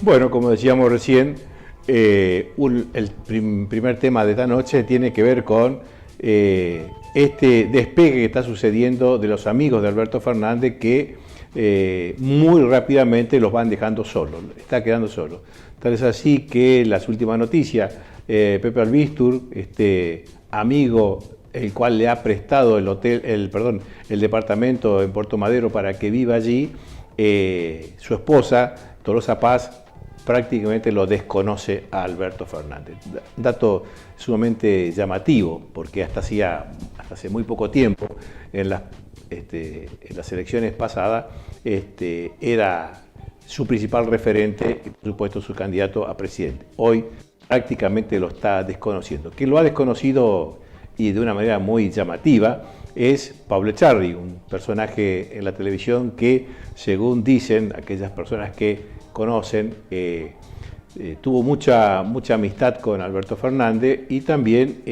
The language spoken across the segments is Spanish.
Bueno, como decíamos recién, primer tema de esta noche tiene que ver con este despegue que está sucediendo de los amigos de Alberto Fernández que muy rápidamente los van dejando solos, está quedando solo. Tal es así que las últimas noticias, Pepe Albistur, este amigo el cual le ha prestado el departamento en Puerto Madero para que viva allí, su esposa, Tolosa Paz, prácticamente lo desconoce a Alberto Fernández. Dato sumamente llamativo, porque hasta hace muy poco tiempo, en las elecciones pasadas, era su principal referente y por supuesto su candidato a presidente. Hoy prácticamente lo está desconociendo. Quien lo ha desconocido y de una manera muy llamativa es Pablo Echarri, un personaje en la televisión que, según dicen aquellas personas que conocen, tuvo mucha amistad con Alberto Fernández y también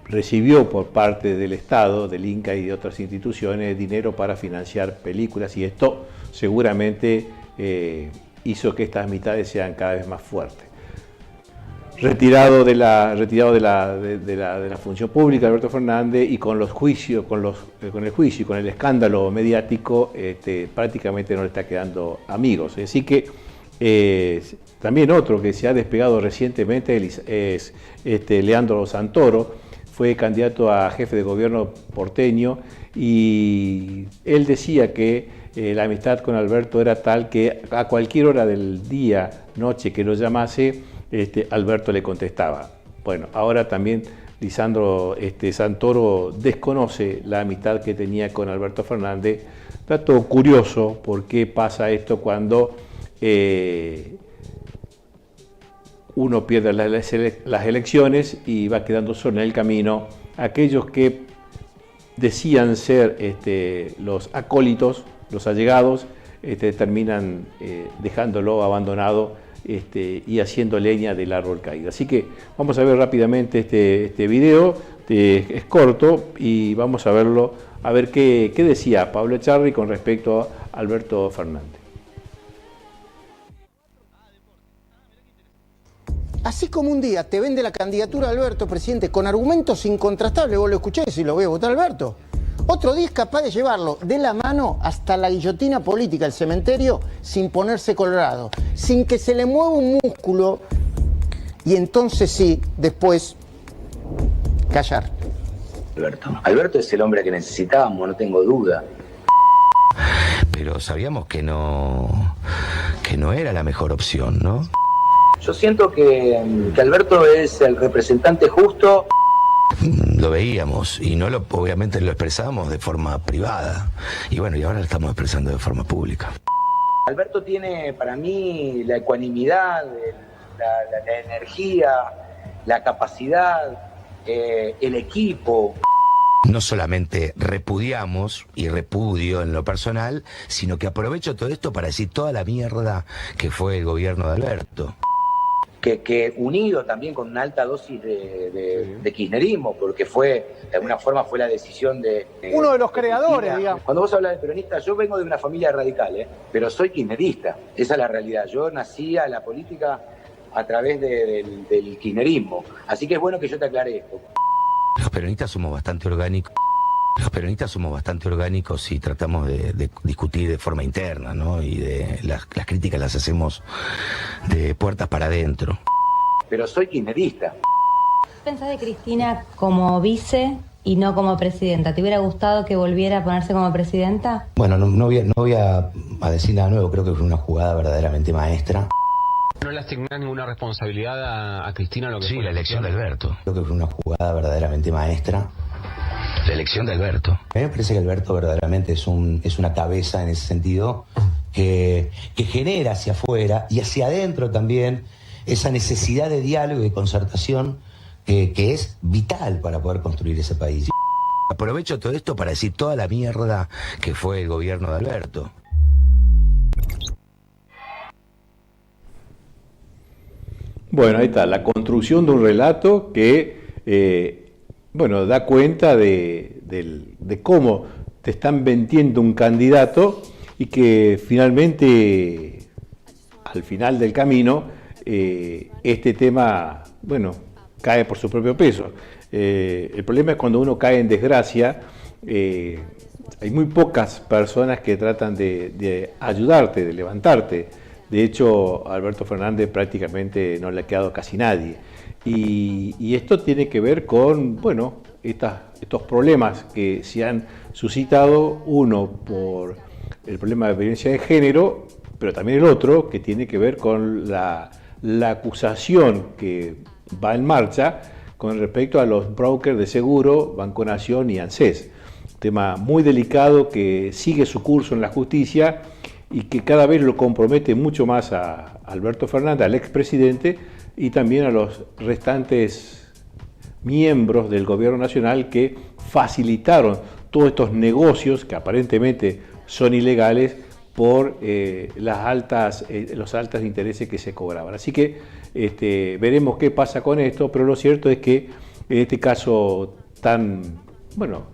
recibió por parte del Estado, del Inca y de otras instituciones dinero para financiar películas, y esto seguramente hizo que estas amistades sean cada vez más fuertes. Retirado de la función pública, Alberto Fernández, y con los juicios, con el juicio y con el escándalo mediático, prácticamente no le está quedando amigos. Así que también otro que se ha despegado recientemente es Leandro Santoro. Fue candidato a jefe de gobierno porteño y él decía que la amistad con Alberto era tal que a cualquier hora del día, noche que lo llamase, Alberto le contestaba. Bueno, ahora también Lisandro Santoro desconoce la amistad que tenía con Alberto Fernández. Dato curioso, ¿por qué pasa esto cuando uno pierde las elecciones y va quedando solo en el camino? Aquellos que decían ser los acólitos, los allegados, terminan dejándolo abandonado y haciendo leña del árbol caído. Así que vamos a ver rápidamente este video, es corto, y vamos a verlo, a ver qué decía Pablo Echarri con respecto a Alberto Fernández. Así como un día te vende la candidatura de Alberto, presidente, con argumentos incontrastables, vos lo escuchés y lo voy a votar Alberto. Otro día es capaz de llevarlo de la mano hasta la guillotina política, el cementerio, sin ponerse colorado, sin que se le mueva un músculo, y entonces sí, después, callar. Alberto es el hombre que necesitábamos, no tengo duda. Pero sabíamos que no era la mejor opción, ¿no? Yo siento que Alberto es el representante justo. Lo veíamos y obviamente lo expresábamos de forma privada. Y bueno, y ahora lo estamos expresando de forma pública. Alberto tiene para mí la ecuanimidad, la energía, la capacidad, el equipo. No solamente repudiamos y repudio en lo personal, sino que aprovecho todo esto para decir toda la mierda que fue el gobierno de Alberto. Que unido también con una alta dosis de kirchnerismo, porque de alguna forma fue la decisión de uno de los creadores, digamos. Cuando vos hablas de peronista, yo vengo de una familia radical, pero soy kirchnerista, esa es la realidad. Yo nací a la política a través del kirchnerismo, así que es bueno que yo te aclare esto. Los peronistas somos bastante orgánicos. Y tratamos de discutir de forma interna, ¿no? Y las críticas las hacemos de puertas para adentro. Pero soy kirchnerista. ¿Pensás de Cristina como vice y no como presidenta? ¿Te hubiera gustado que volviera a ponerse como presidenta? Bueno, no voy a decir nada nuevo, creo que fue una jugada verdaderamente maestra. ¿No le asignás ninguna responsabilidad a Cristina lo que Sí, fue la elección de Alberto. Creo que fue una jugada verdaderamente maestra. La elección de Alberto. A mí me parece que Alberto verdaderamente es una cabeza en ese sentido que genera hacia afuera y hacia adentro también esa necesidad de diálogo y de concertación que es vital para poder construir ese país. Aprovecho todo esto para decir toda la mierda que fue el gobierno de Alberto. Bueno, ahí está, la construcción de un relato que da cuenta de cómo te están vendiendo un candidato y que finalmente al final del camino, este tema, bueno, cae por su propio peso. El problema es cuando uno cae en desgracia, hay muy pocas personas que tratan de ayudarte, de levantarte. De hecho, a Alberto Fernández prácticamente no le ha quedado casi nadie. Y esto tiene que ver con, bueno, estos problemas que se han suscitado, uno por el problema de violencia de género, pero también el otro que tiene que ver con la acusación que va en marcha con respecto a los brokers de seguro, Banco Nación y ANSES. Tema muy delicado que sigue su curso en la justicia y que cada vez lo compromete mucho más a Alberto Fernández, al expresidente, y también a los restantes miembros del gobierno nacional que facilitaron todos estos negocios que aparentemente son ilegales por los altos intereses que se cobraban. Así que veremos qué pasa con esto, pero lo cierto es que en este caso tan, bueno,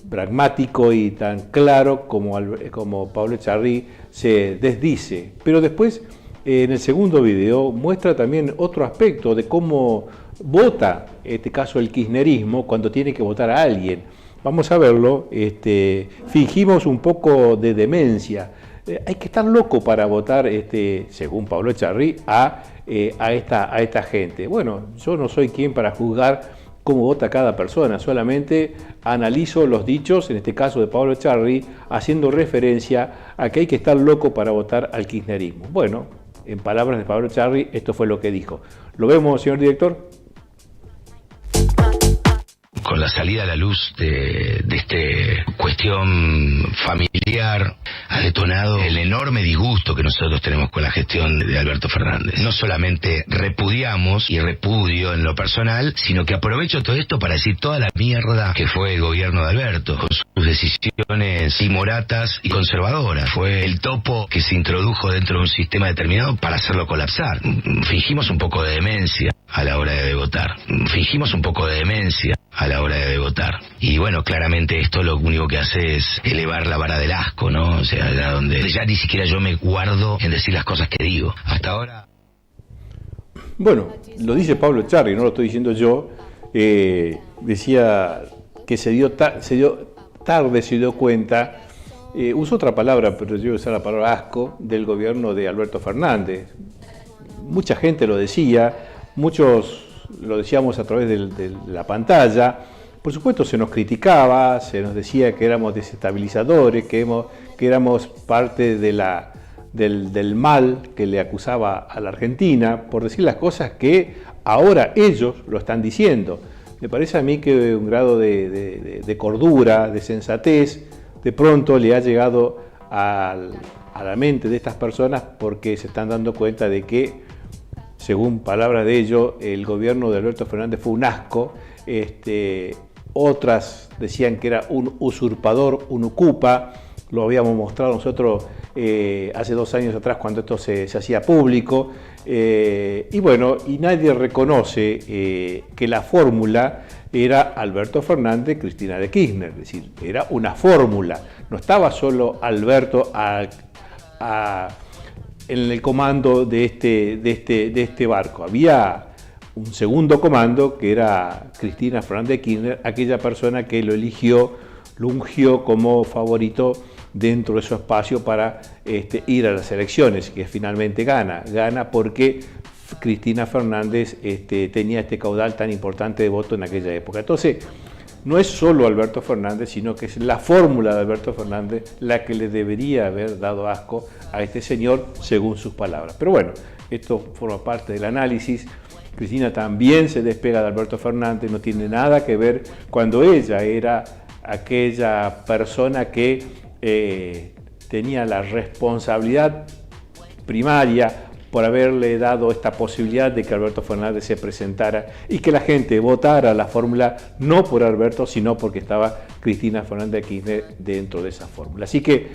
pragmático y tan claro como Pablo Echarri se desdice. Pero después, en el segundo video, muestra también otro aspecto de cómo vota, en este caso el kirchnerismo, cuando tiene que votar a alguien. Vamos a verlo. Fingimos un poco de demencia. Hay que estar loco para votar, según Pablo Echarri, a esta gente. Bueno, yo no soy quien para juzgar cómo vota cada persona, solamente analizo los dichos, en este caso de Pablo Echarri, haciendo referencia a que hay que estar loco para votar al kirchnerismo. Bueno, en palabras de Pablo Echarri, esto fue lo que dijo. ¿Lo vemos, señor director? Con la salida a la luz de esta cuestión familiar, ha detonado el enorme disgusto que nosotros tenemos con la gestión de Alberto Fernández. No solamente repudiamos y repudio en lo personal, sino que aprovecho todo esto para decir toda la mierda que fue el gobierno de Alberto, con sus decisiones timoratas y conservadoras. Fue el topo que se introdujo dentro de un sistema determinado para hacerlo colapsar. Fingimos un poco de demencia a la hora de votar. Fingimos un poco de demencia a la hora de votar. Y bueno, claramente esto lo único que hace es elevar la vara del asco, ¿no? O sea, donde ya ni siquiera yo me guardo en decir las cosas que digo. Hasta ahora... Bueno, lo dice Pablo Echarri, no lo estoy diciendo yo. Decía que se dio cuenta, uso otra palabra, pero yo voy a usar la palabra asco, del gobierno de Alberto Fernández. Mucha gente lo decía, muchos lo decíamos a través de la pantalla. Por supuesto se nos criticaba, se nos decía que éramos desestabilizadores, que éramos parte del mal que le acusaba a la Argentina, por decir las cosas que ahora ellos lo están diciendo. Me parece a mí que un grado de cordura, de sensatez, de pronto le ha llegado a la mente de estas personas, porque se están dando cuenta de que, según palabras de ellos, el gobierno de Alberto Fernández fue un asco. Otras decían que era un usurpador, un ocupa. Lo habíamos mostrado nosotros hace 2 años atrás cuando esto se hacía público. Y bueno, y nadie reconoce que la fórmula era Alberto Fernández, Cristina de Kirchner. Es decir, era una fórmula. No estaba solo Alberto en el comando de este barco. Había un segundo comando que era Cristina Fernández de Kirchner, aquella persona que lo eligió, lo ungió como favorito dentro de su espacio para ir a las elecciones, que finalmente gana porque Cristina Fernández tenía este caudal tan importante de voto en aquella época. Entonces, no es solo Alberto Fernández, sino que es la fórmula de Alberto Fernández la que le debería haber dado asco a este señor, según sus palabras. Pero bueno, esto forma parte del análisis. Cristina también se despega de Alberto Fernández, no tiene nada que ver cuando ella era aquella persona que tenía la responsabilidad primaria por haberle dado esta posibilidad de que Alberto Fernández se presentara y que la gente votara la fórmula no por Alberto, sino porque estaba Cristina Fernández de Kirchner dentro de esa fórmula. Así que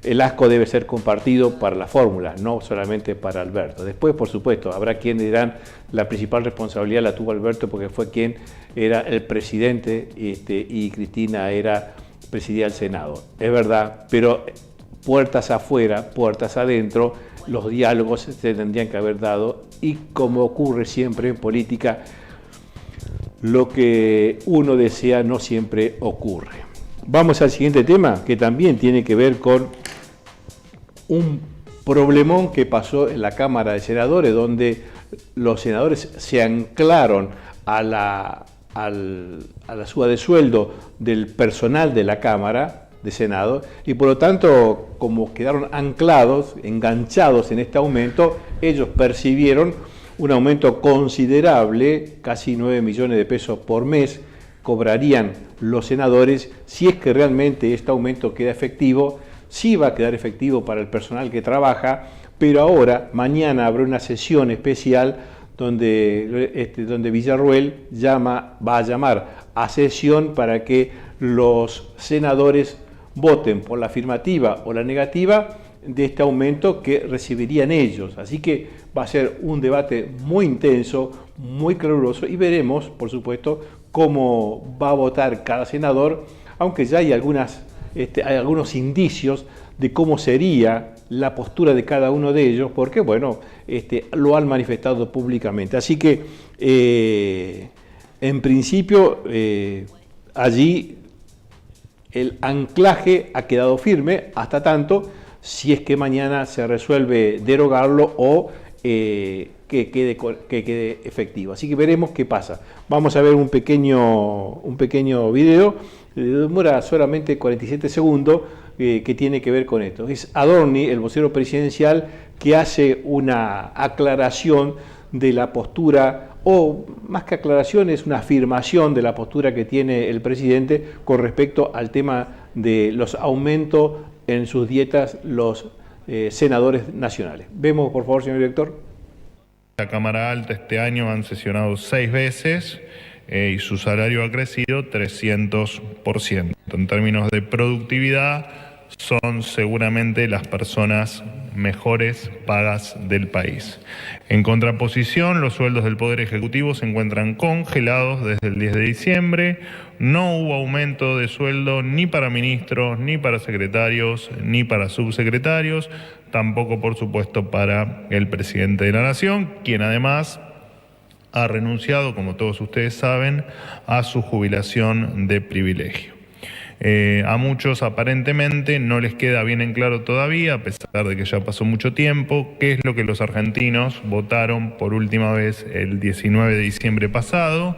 el asco debe ser compartido para la fórmula, no solamente para Alberto. Después, por supuesto, habrá quienes dirán la principal responsabilidad la tuvo Alberto porque fue quien era el presidente y Cristina presidía el Senado. Es verdad, pero puertas afuera, puertas adentro, los diálogos se tendrían que haber dado y como ocurre siempre en política, lo que uno desea no siempre ocurre. Vamos al siguiente tema, que también tiene que ver con un problemón que pasó en la Cámara de Senadores, donde los senadores se anclaron a la suba de sueldo del personal de la Cámara de Senado y por lo tanto, como quedaron anclados, enganchados en este aumento, ellos percibieron un aumento considerable, casi 9 millones de pesos por mes, cobrarían los senadores si es que realmente este aumento queda efectivo. Sí va a quedar efectivo para el personal que trabaja, pero ahora, mañana habrá una sesión especial donde Villarruel va a llamar a sesión para que los senadores voten por la afirmativa o la negativa de este aumento que recibirían ellos. Así que va a ser un debate muy intenso, muy caluroso y veremos, por supuesto, cómo va a votar cada senador, aunque ya hay algunos indicios de cómo sería la postura de cada uno de ellos, porque bueno, lo han manifestado públicamente. Así que, en principio, allí el anclaje ha quedado firme hasta tanto si es que mañana se resuelve derogarlo o que quede efectivo. Así que veremos qué pasa. Vamos a ver un pequeño video, demora solamente 47 segundos, que tiene que ver con esto. Es Adorni, el vocero presidencial, que hace una aclaración de la postura, o más que aclaración, es una afirmación de la postura que tiene el presidente con respecto al tema de los aumentos en sus dietas los senadores nacionales. Vemos, por favor, señor director. La Cámara Alta este año han sesionado 6 veces y su salario ha crecido 300%. En términos de productividad, son seguramente las personas mejores pagas del país. En contraposición, los sueldos del Poder Ejecutivo se encuentran congelados desde el 10 de diciembre. No hubo aumento de sueldo ni para ministros, ni para secretarios, ni para subsecretarios, tampoco, por supuesto, para el presidente de la Nación, quien además ha renunciado, como todos ustedes saben, a su jubilación de privilegio. A muchos aparentemente no les queda bien en claro todavía, a pesar de que ya pasó mucho tiempo, qué es lo que los argentinos votaron por última vez el 19 de diciembre pasado.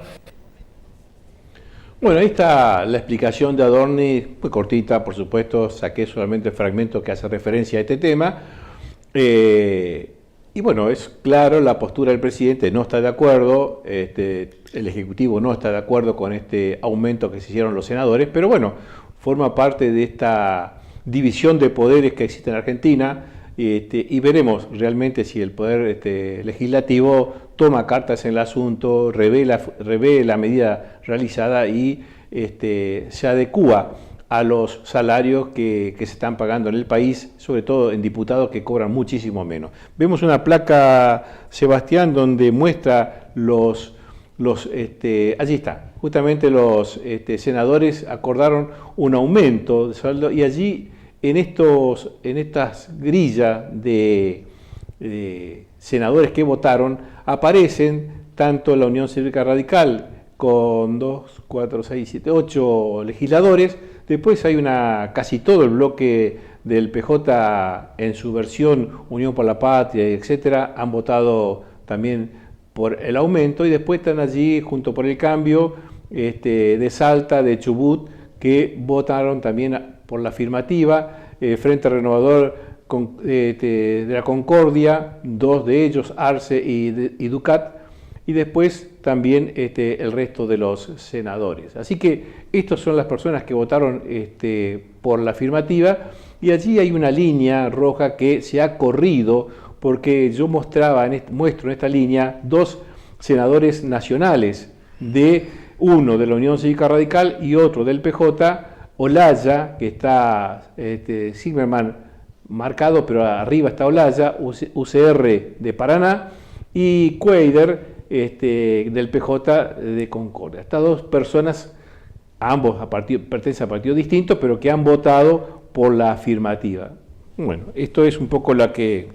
Bueno, ahí está la explicación de Adorni, muy cortita, por supuesto, saqué solamente el fragmento que hace referencia a este tema. Y bueno, es claro, la postura del presidente no está de acuerdo, el Ejecutivo no está de acuerdo con este aumento que se hicieron los senadores, pero bueno, forma parte de esta división de poderes que existe en Argentina, y veremos realmente si el poder legislativo toma cartas en el asunto, revé la medida realizada y se adecúa a los salarios que se están pagando en el país, sobre todo en diputados que cobran muchísimo menos. Vemos una placa, Sebastián, donde muestra allí está, justamente los senadores acordaron un aumento de sueldo y allí en estas grillas de senadores que votaron aparecen tanto la Unión Cívica Radical con 2, 4, 6, 7, 8 legisladores. Después hay casi todo el bloque del PJ en su versión Unión por la Patria, etcétera, han votado también por el aumento y después están allí junto por el cambio de Salta, de Chubut, que votaron también por la afirmativa, Frente Renovador de la Concordia, 2 de ellos, Arce y Ducat, y después también el resto de los senadores. Así que estas son las personas que votaron por la afirmativa y allí hay una línea roja que se ha corrido porque yo muestro en esta línea 2 senadores nacionales, uno de la Unión Cívica Radical y otro del PJ, Olaya, que está Zimmerman marcado, pero arriba está Olaya, UCR de Paraná, y Cuader, del PJ de Concordia. Estas 2 personas, ambos pertenecen a partidos distintos, pero que han votado por la afirmativa. Bueno, esto es un poco lo que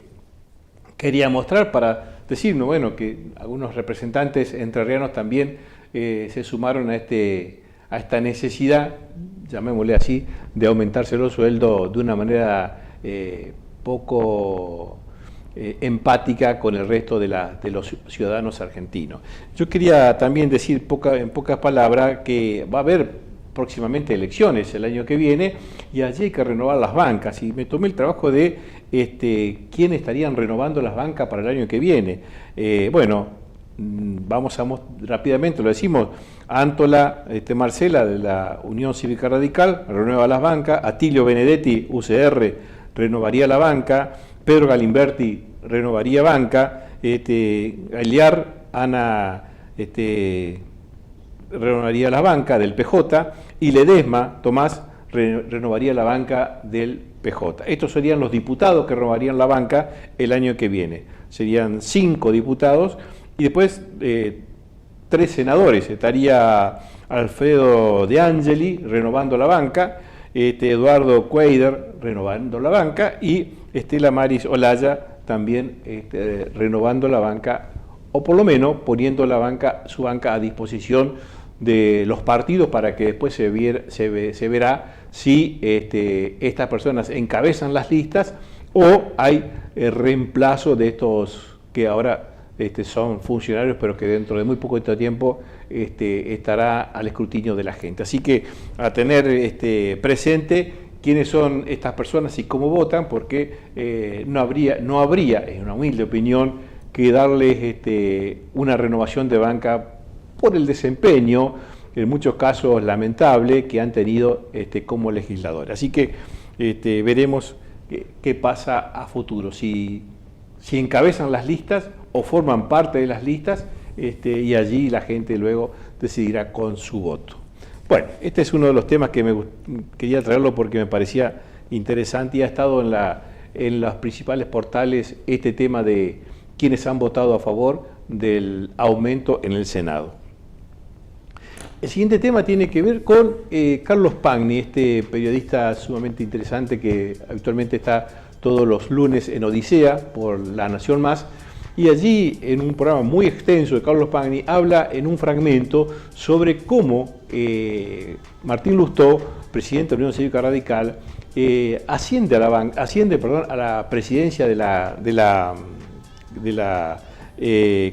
quería mostrar para decir, bueno, que algunos representantes entrerrianos también se sumaron a esta necesidad, llamémosle así, de aumentarse los sueldos de una manera poco empática con el resto de los ciudadanos argentinos. Yo quería también decir en pocas palabras que va a haber próximamente elecciones el año que viene y allí hay que renovar las bancas, y me tomé el trabajo de quién estarían renovando las bancas para el año que viene. Bueno, vamos rápidamente, lo decimos: Antola Marcela, de la Unión Cívica Radical, renueva las bancas; Atilio Benedetti, UCR, renovaría la banca; Pedro Galimberti renovaría banca; Gagliar, Ana renovaría la banca del PJ, y Ledesma, Tomás, renovaría la banca del PJ. Estos serían los diputados que renovarían la banca el año que viene. Serían 5 diputados y después 3 senadores. Estaría Alfredo De Angeli renovando la banca, Eduardo Cuader renovando la banca, y Estela Maris Olaya también renovando la banca, o por lo menos poniendo su banca a disposición de los partidos, para que después se verá si estas personas encabezan las listas o hay reemplazo de estos que ahora son funcionarios, pero que dentro de muy poco tiempo estará al escrutinio de la gente. Así que a tener presente quiénes son estas personas y cómo votan, porque no habría, en una humilde opinión, que darles una renovación de banca por el desempeño, en muchos casos lamentable, que han tenido como legisladores. Así que veremos qué pasa a futuro, si encabezan las listas o forman parte de las listas, y allí la gente luego decidirá con su voto. Bueno, este es uno de los temas que quería traerlo porque me parecía interesante, y ha estado en los principales portales este tema de quienes han votado a favor del aumento en el Senado. El siguiente tema tiene que ver con Carlos Pagni, periodista sumamente interesante que habitualmente está todos los lunes en Odisea por La Nación Más, y allí, en un programa muy extenso de Carlos Pagni, habla en un fragmento sobre cómo Martín Lustó, presidente de la Unión Cívica Radical, asciende a la presidencia de la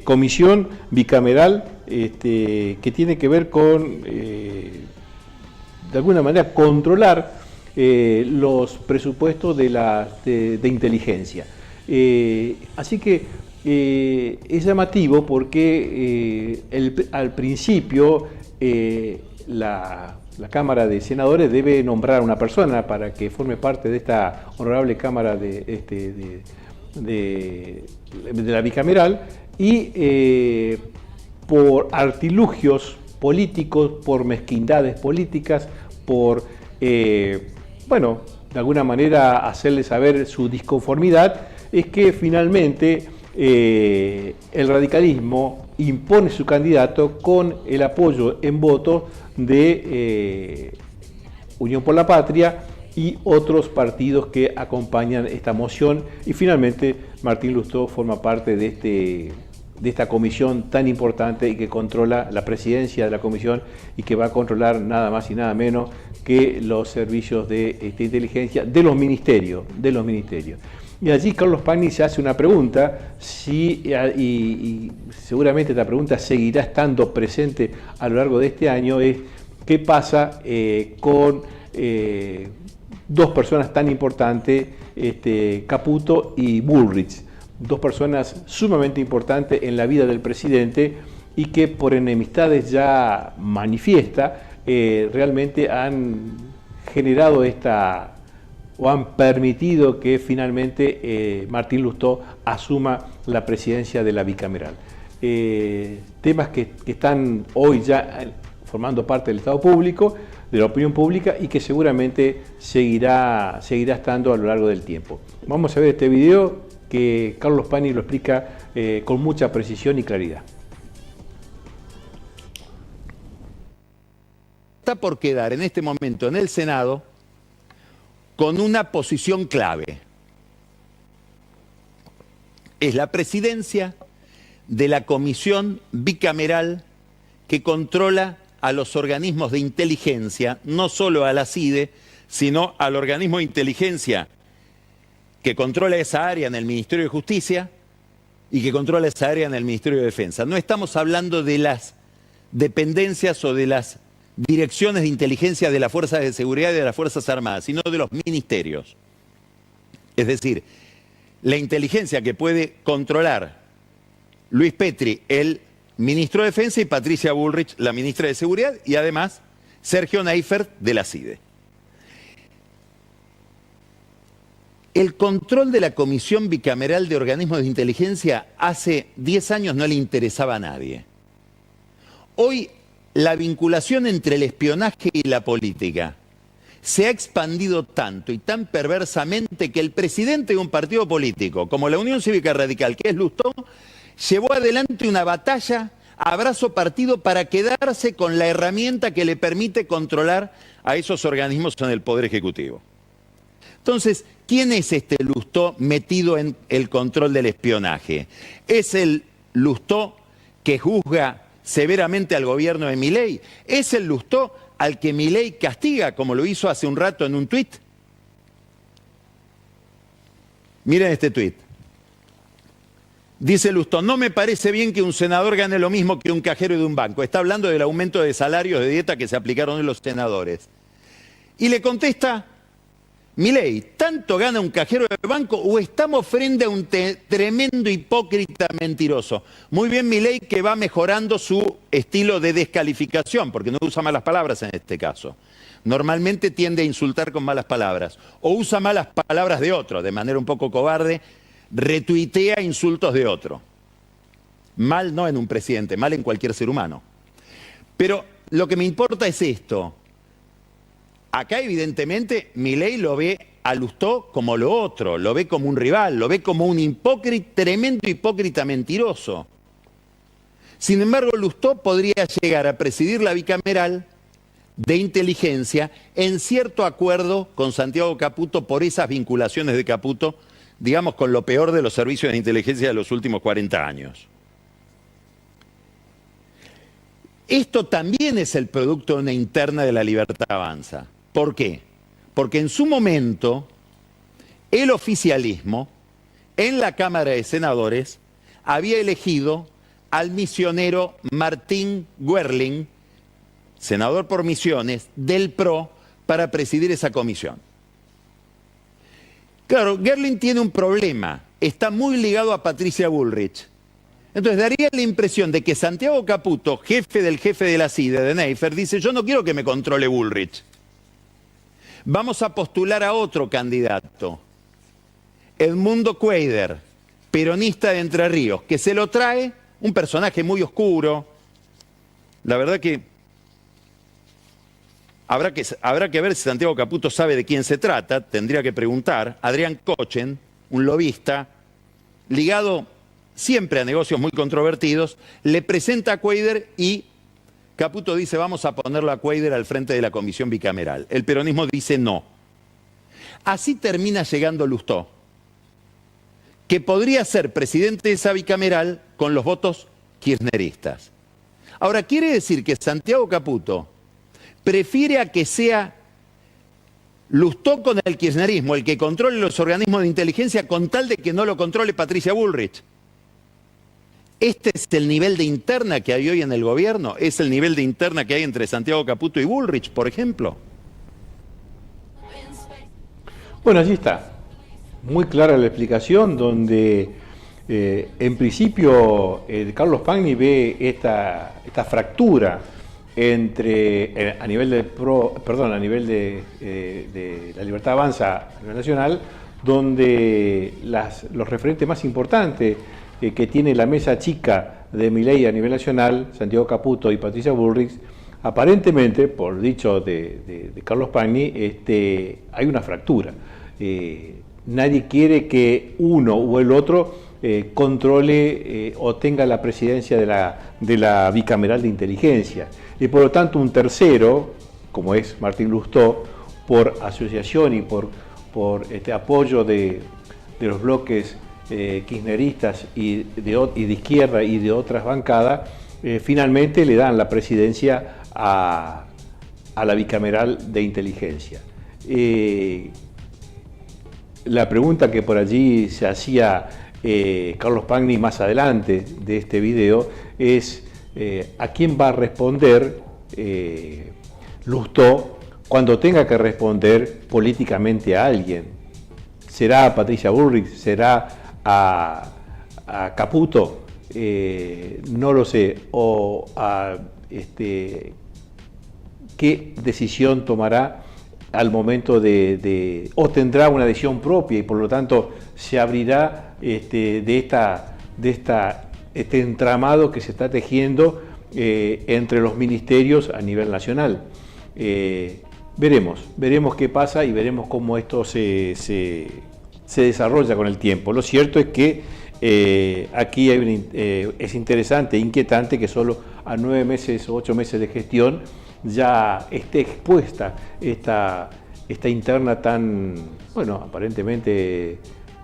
comisión bicameral que tiene que ver con, de alguna manera, controlar los presupuestos de inteligencia. Así que es llamativo porque al principio la Cámara de Senadores debe nombrar a una persona para que forme parte de esta honorable Cámara de la bicameral, y por artilugios políticos, por mezquindades políticas, por, de alguna manera hacerle saber su disconformidad, es que finalmente el radicalismo impone su candidato con el apoyo en votos de Unión por la Patria y otros partidos que acompañan esta moción, y finalmente Martín Lustó forma parte de esta comisión tan importante y que controla la presidencia de la comisión y que va a controlar nada más y nada menos que los servicios de inteligencia de los ministerios. Y allí Carlos Pagni se hace una pregunta, y seguramente esta pregunta seguirá estando presente a lo largo de este año, es qué pasa con dos personas tan importantes, Caputo y Bullrich, dos personas sumamente importantes en la vida del presidente y que por enemistades ya manifiestas realmente han generado o han permitido que finalmente Martín Lustó asuma la presidencia de la bicameral. Temas que están hoy ya formando parte del Estado público, de la opinión pública, y que seguramente seguirá estando a lo largo del tiempo. Vamos a ver este video que Carlos Pagni lo explica con mucha precisión y claridad. Está por quedar en este momento en el Senado con una posición clave. es la presidencia de la comisión bicameral que controla a los organismos de inteligencia, no solo a la CIDE, sino al organismo de inteligencia que controla esa área en el Ministerio de Justicia y que controla esa área en el Ministerio de Defensa. No estamos hablando de las dependencias o de las direcciones de inteligencia de las fuerzas de seguridad y de las Fuerzas Armadas, sino de los ministerios. Es decir, la inteligencia que puede controlar Luis Petri, el ministro de Defensa, y Patricia Bullrich, la ministra de Seguridad, y además Sergio Neifert de la CIDE. El control de la Comisión Bicameral de Organismos de Inteligencia hace 10 años no le interesaba a nadie. Hoy la vinculación entre el espionaje y la política se ha expandido tanto y tan perversamente que el presidente de un partido político, como la Unión Cívica Radical, que es Lustó, llevó adelante una batalla a brazo partido para quedarse con la herramienta que le permite controlar a esos organismos en el Poder Ejecutivo. Entonces, ¿quién es este Lustó metido en el control del espionaje? ¿Es el Lustó que juzga severamente al gobierno de Milei? ¿Es el Lustó al que Milei castiga, como lo hizo hace un rato en un tuit? Miren este tuit. Dice Lustó: no me parece bien que un senador gane lo mismo que un cajero de un banco. Está hablando del aumento de salarios de dieta que se aplicaron en los senadores. Y le contesta Milei: ¿tanto gana un cajero de banco o estamos frente a un tremendo hipócrita mentiroso? Muy bien Milei, que va mejorando su estilo de descalificación, porque no usa malas palabras en este caso. Normalmente tiende a insultar con malas palabras, o usa malas palabras de otro, de manera un poco cobarde, retuitea insultos de otro. Mal no en un presidente, mal en cualquier ser humano. Pero lo que me importa es esto. Acá evidentemente Milei lo ve a Lustó como lo otro, lo ve como un rival, lo ve como un hipócrita, tremendo hipócrita mentiroso. Sin embargo, Lustó podría llegar a presidir la bicameral de inteligencia en cierto acuerdo con Santiago Caputo por esas vinculaciones de Caputo, digamos, con lo peor de los servicios de inteligencia de los últimos 40 años. Esto también es el producto de una interna de La Libertad Avanza. ¿Por qué? Porque en su momento el oficialismo en la Cámara de Senadores había elegido al misionero Martín Werling, senador por Misiones, del PRO, para presidir esa comisión. Claro, Werling tiene un problema, está muy ligado a Patricia Bullrich. Entonces daría la impresión de que Santiago Caputo, jefe de la CIDE, de Neifert, dice: yo no quiero que me controle Bullrich. Vamos a postular a otro candidato, Edmundo Cuéllar, peronista de Entre Ríos, que se lo trae, un personaje muy oscuro. La verdad que habrá que ver si Santiago Caputo sabe de quién se trata, tendría que preguntar. Adrián Cochen, un lobista, ligado siempre a negocios muy controvertidos, le presenta a Cuéllar y Caputo dice: vamos a ponerlo a Cuéllar al frente de la comisión bicameral. El peronismo dice no. Así termina llegando Lustó, que podría ser presidente de esa bicameral con los votos kirchneristas. Ahora, ¿quiere decir que Santiago Caputo prefiere a que sea Lustó con el kirchnerismo el que controle los organismos de inteligencia con tal de que no lo controle Patricia Bullrich? ¿Este es el nivel de interna que hay hoy en el gobierno? ¿Es el nivel de interna que hay entre Santiago Caputo y Bullrich, por ejemplo? Bueno, allí está. Muy clara la explicación, donde en principio Carlos Pagni ve esta fractura entre a nivel de La Libertad Avanza a nivel nacional, donde los referentes más importantes que tiene la mesa chica de Milei a nivel nacional, Santiago Caputo y Patricia Bullrich, aparentemente, por dicho de Carlos Pagni, hay una fractura. Nadie quiere que uno o el otro controle o tenga la presidencia de la bicameral de inteligencia. Y por lo tanto un tercero, como es Martín Lustó, por asociación y por apoyo de los bloques kirchneristas y de izquierda y de otras bancadas, finalmente le dan la presidencia a la bicameral de inteligencia. La pregunta que por allí se hacía Carlos Pagni más adelante de este video es ¿a quién va a responder Lustó cuando tenga que responder políticamente a alguien? ¿Será a Patricia Bullrich? ¿Será a Caputo? No lo sé. O a ¿qué decisión tomará al momento o tendrá una decisión propia y por lo tanto se abrirá de este entramado que se está tejiendo entre los ministerios a nivel nacional? Veremos qué pasa y veremos cómo esto se desarrolla con el tiempo. Lo cierto es que aquí es interesante e inquietante que solo a 9 meses o 8 meses de gestión ya esté expuesta esta interna tan, bueno, aparentemente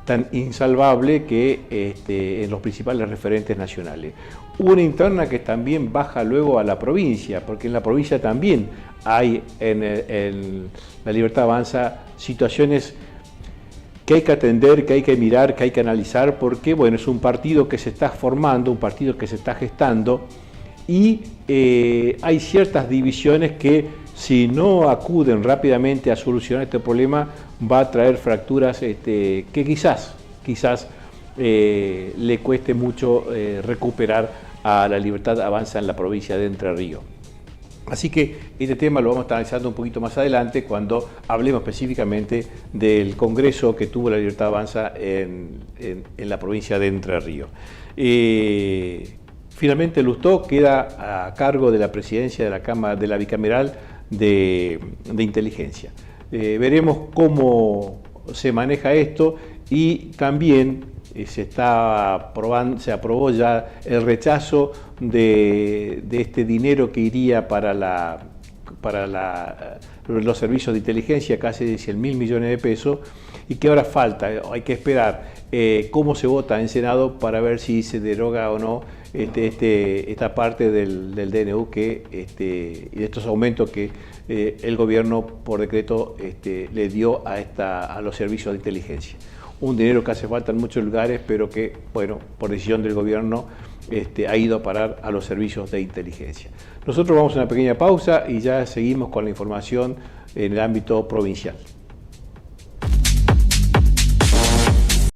tan insalvable que en los principales referentes nacionales. Una interna que también baja luego a la provincia, porque en la provincia también hay en La Libertad Avanza situaciones que hay que atender, que hay que mirar, que hay que analizar, porque bueno, es un partido que se está formando, un partido que se está gestando, y hay ciertas divisiones que si no acuden rápidamente a solucionar este problema va a traer fracturas que quizás le cueste mucho recuperar a La Libertad Avanza en la provincia de Entre Ríos. Así que este tema lo vamos a estar analizando un poquito más adelante cuando hablemos específicamente del congreso que tuvo La Libertad Avanza en la provincia de Entre Ríos. Finalmente Lustó queda a cargo de la presidencia de la Cámara de la Bicameral de Inteligencia. Veremos cómo se maneja esto y también se aprobó ya el rechazo de este dinero que iría para los servicios de inteligencia, casi 100.000 millones de pesos, y que ahora falta, hay que esperar cómo se vota en Senado para ver si se deroga o no esta parte del DNU y de estos aumentos que el gobierno por decreto le dio a los servicios de inteligencia. Un dinero que hace falta en muchos lugares, pero que, bueno, por decisión del gobierno ha ido a parar a los servicios de inteligencia. Nosotros vamos a una pequeña pausa y ya seguimos con la información en el ámbito provincial.